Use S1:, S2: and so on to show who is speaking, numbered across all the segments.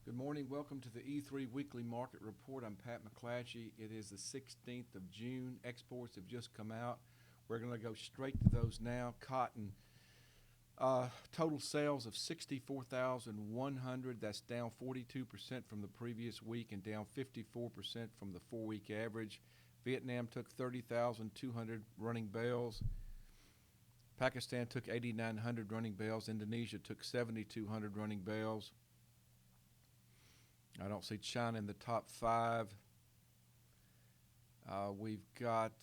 S1: Good morning. Welcome to the E3 Weekly Market Report. I'm Pat McClatchy. It is the 16th of June. Exports have just come out. We're going to go straight to those now. Cotton, total sales of 64,100. That's down 42% from the previous week and down 54% from the 4-week average. Vietnam took 30,200 running bales. Pakistan took 8,900 running bales. Indonesia took 7,200 running bales. I don't see China in the top five. We've got,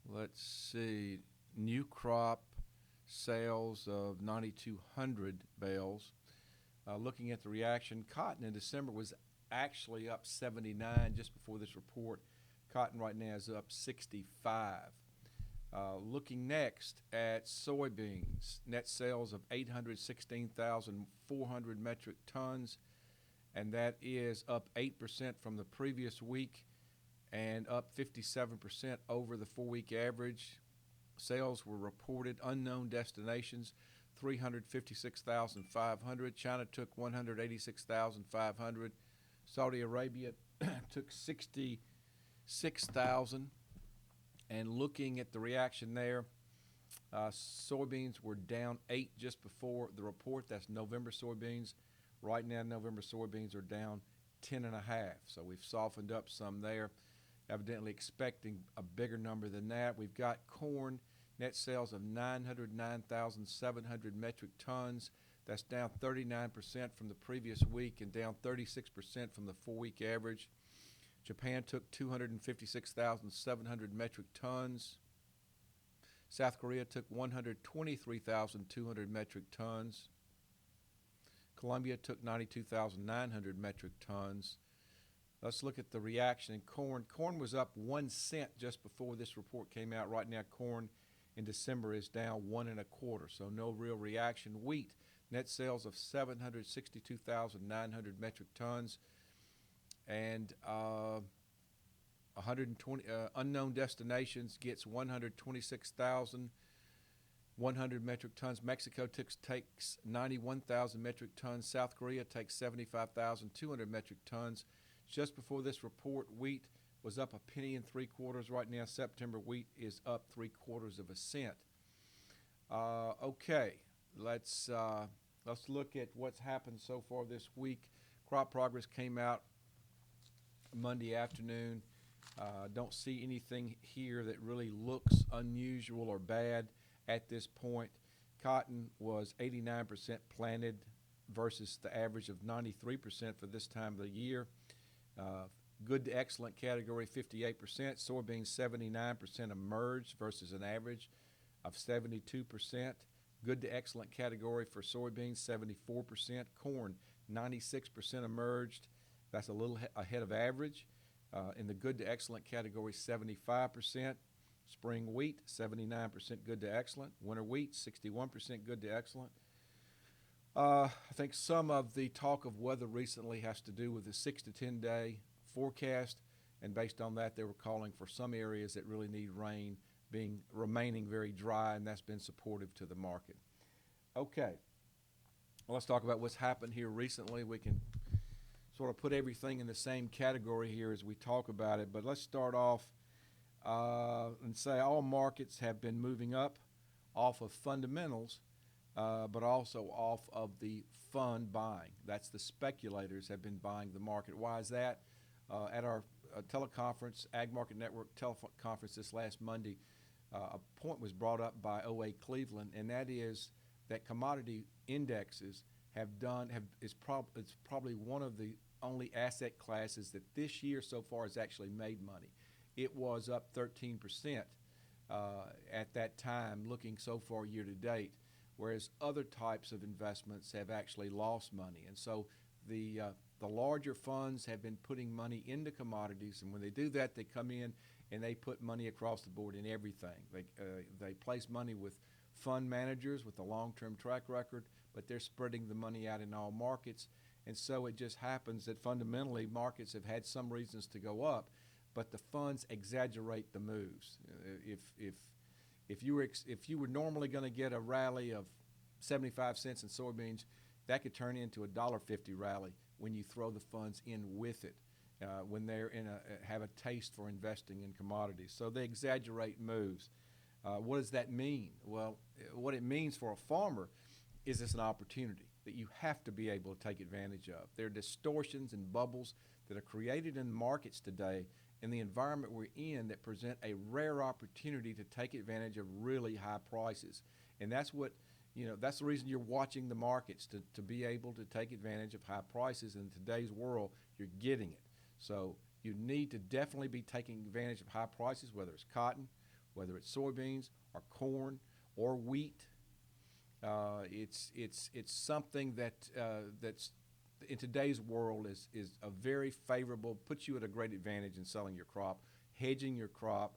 S1: let's see, new crop sales of 9,200 bales. Looking at the reaction, cotton in December was actually up 79 just before this report. Cotton right now is up 65. Looking next at soybeans, net sales of 816,400 metric tons, and that is up 8% from the previous week and up 57% over the 4-week average. Sales were reported. Unknown destinations, 356,500. China took 186,500. Saudi Arabia took 66,000. And looking at the reaction there, soybeans were down 8 just before the report. That's November soybeans. Right now, November soybeans are down 10.5. So we've softened up some there, evidently expecting a bigger number than that. We've got corn, net sales of 909,700 metric tons. That's down 39% from the previous week and down 36% from the 4-week average. Japan took 256,700 metric tons. South Korea took 123,200 metric tons. Colombia took 92,900 metric tons. Let's look at the reaction in corn. Corn was up 1 cent just before this report came out. Right now, corn in December is down 1 1/4, so no real reaction. Wheat, net sales of 762,900 metric tons. And 120 unknown destinations gets 126,100 metric tons. Mexico takes 91,000 metric tons. South Korea takes 75,200 metric tons. Just before this report, wheat was up 1 3/4 pennies. Right now, September wheat is up 3/4 cents. Okay, let's look at what's happened so far this week. Crop progress came out Monday afternoon. Don't see anything here that really looks unusual or bad at this point. Cotton was 89% planted versus the average of 93% for this time of the year. Good to excellent category, 58%. Soybeans, 79% emerged versus an average of 72%. Good to excellent category for soybeans, 74%. Corn, 96% emerged. That's a little ahead of average. In the good to excellent category, 75%. Spring wheat, 79% good to excellent. Winter wheat, 61% good to excellent. I think some of the talk of weather recently has to do with the 6 to 10 day forecast, and based on that, they were calling for some areas that really need rain remaining very dry, and that's been supportive to the market. Okay, well, let's talk about what's happened here recently. We can sort of put everything in the same category here as we talk about it, but let's start off and say all markets have been moving up off of fundamentals, but also off of the fund buying. That's the speculators have been buying the market. Why is that? At our teleconference, Ag Market Network teleconference this last Monday, a point was brought up by O.A. Cleveland, and that is that commodity indexes it's probably one of the only asset classes that this year so far has actually made money. It was up 13% at that time, looking so far year to date, whereas other types of investments have actually lost money. And so the larger funds have been putting money into commodities, and when they do that, they come in and they put money across the board in everything. They place money with fund managers with a long-term track record, but they're spreading the money out in all markets. And so it just happens that fundamentally markets have had some reasons to go up, but the funds exaggerate the moves. If you were normally going to get a rally of 75 cents in soybeans, that could turn into a $1.50 rally when you throw the funds in with it, when they're have a taste for investing in commodities. So they exaggerate moves. What does that mean? Well, what it means for a farmer is it's an opportunity that you have to be able to take advantage of. There are distortions and bubbles that are created in markets today in the environment we're in that present a rare opportunity to take advantage of really high prices. And that's what, that's the reason you're watching the markets, to be able to take advantage of high prices. In today's world, you're getting it. So you need to definitely be taking advantage of high prices, whether it's cotton, whether it's soybeans or corn or wheat. It's something that's in today's world is a very favorable, puts you at a great advantage in selling your crop, hedging your crop,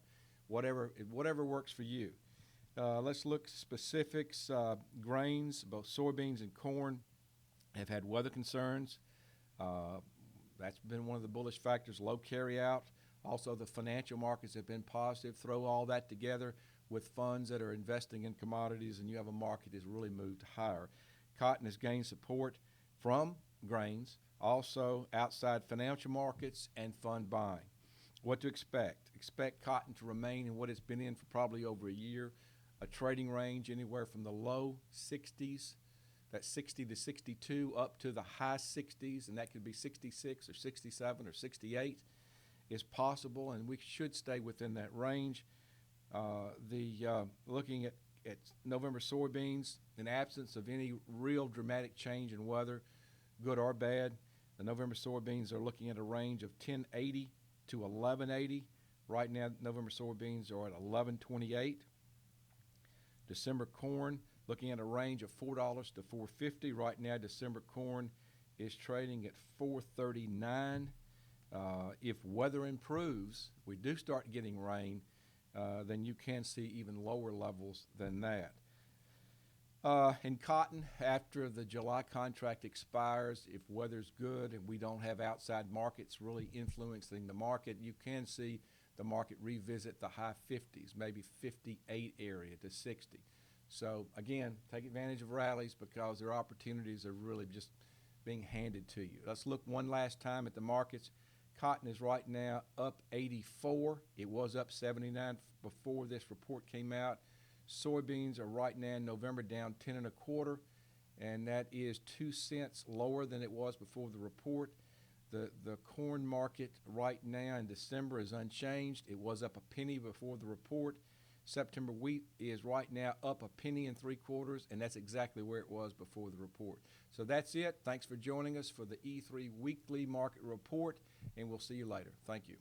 S1: whatever works for you. Let's look specifics. Grains, both soybeans and corn, have had weather concerns. That's been one of the bullish factors. Low carryout. Also, the financial markets have been positive. Throw all that together with funds that are investing in commodities, and you have a market that's really moved higher. Cotton has gained support from grains, also outside financial markets and fund buying. What to expect? Expect cotton to remain in what it's been in for probably over a year, a trading range anywhere from the low 60s, that's 60 to 62, up to the high 60s, and that could be 66 or 67 or 68 is possible, and we should stay within that range. Looking at November soybeans, in absence of any real dramatic change in weather, good or bad, the November soybeans are looking at a range of 1080 to 1180. Right now, November soybeans are at 1128. December corn, looking at a range of $4 to $4.50. Right now, December corn is trading at $4.39. If weather improves, we do start getting rain, then you can see even lower levels than that. In cotton, after the July contract expires, if weather's good and we don't have outside markets really influencing the market, you can see the market revisit the high 50s, maybe 58 area to 60. So again, take advantage of rallies because their opportunities are really just being handed to you. Let's look one last time at the markets. Cotton is right now up 84. It was up 79 before this report came out. Soybeans are right now in November down 10 1/4, and that is 2 cents lower than it was before the report. The corn market right now in December is unchanged. It was up a penny before the report. September wheat is right now up a penny and 3/4, and that's exactly where it was before the report. So that's it. Thanks for joining us for the E3 Weekly Market Report, and we'll see you later. Thank you.